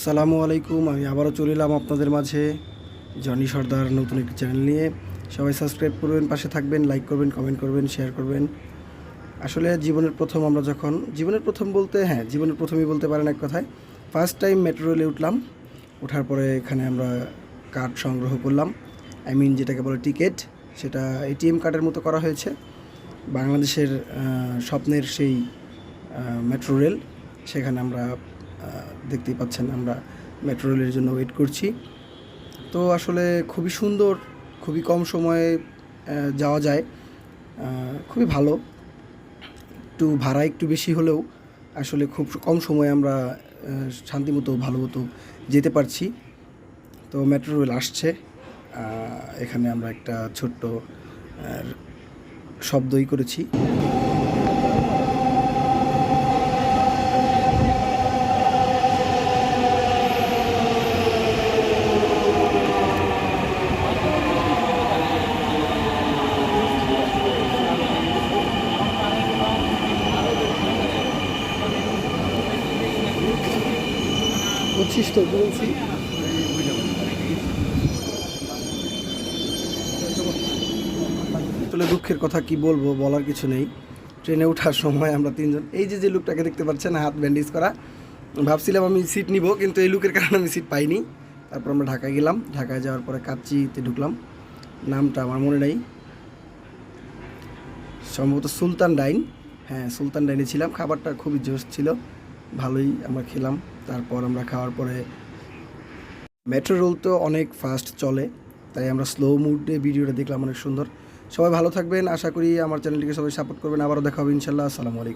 আসসালামু আলাইকুম। আমি আবারও চলে এলাম আপনাদের মাঝে জনি সর্দার নতুন একটি চ্যানেল নিয়ে। সবাই সাবস্ক্রাইব করবেন, পাশে থাকবেন, লাইক করবেন, কমেন্ট করবেন, শেয়ার করবেন। আসলে জীবনের প্রথম আমরা যখন জীবনের প্রথম বলতে জীবনের প্রথমেই বলতে পারেন এক কথায়। ফার্স্ট টাইম মেট্রো রেলে উঠলাম। ওঠার পরে এখানে আমরা কার্ড সংগ্রহ করলাম, যেটাকে বলে টিকিট। সেটা এটিএম কার্ডের মতো করা হয়েছে। বাংলাদেশের স্বপ্নের সেই মেট্রো রেল, সেখানে আমরা দেখতেই পাচ্ছেন আমরা মেট্রো রেলের জন্য ওয়েট করছি। তো আসলে খুবই সুন্দর, খুবই কম সময়ে যাওয়া যায়, খুবই ভালো। একটু ভাড়া একটু বেশি হলেও আসলে খুব কম সময়ে আমরা শান্তিমতো ভালো মতো যেতে পারছি। তো মেট্রো রেল আসছে। এখানে আমরা একটা ছোট্ট শব্দই করেছি। বুঝছিস তো বলছি। আসলে দুঃখের কথা কি বলবো, বলার কিছু নেই। ট্রেনে ওঠার সময় আমরা তিনজন, এই যে লোকটাকে দেখতে পাচ্ছেন হাত ব্যান্ডেজ করা, ভাবছিলাম আমি সিট নিব, কিন্তু এই লোকের কারণে আমি সিট পাইনি। তারপর আমরা ঢাকায় গেলাম। ঢাকায় যাওয়ার পরে কাচ্চিতে ঢুকলাম, নামটা আমার মনে নেই, সম্ভবত সুলতান ডাইন। হ্যাঁ, সুলতান ডাইনে ছিলাম। খাবারটা খুবই জোশ ছিল, ভালোই আমরা খেলাম। তারপর আমরা খাওয়ার পরে মেট্রো রোল তো অনেক ফাস্ট চলে, তাই আমরা স্লো মুডে ভিডিওটা দেখলাম, অনেক সুন্দর। সবাই ভালো থাকবেন, আশা করি আমার চ্যানেলটিকে সবাই সাপোর্ট করবেন। আবারও দেখা হবে ইনশাল্লাহ। আসসালামু আলাইকুম।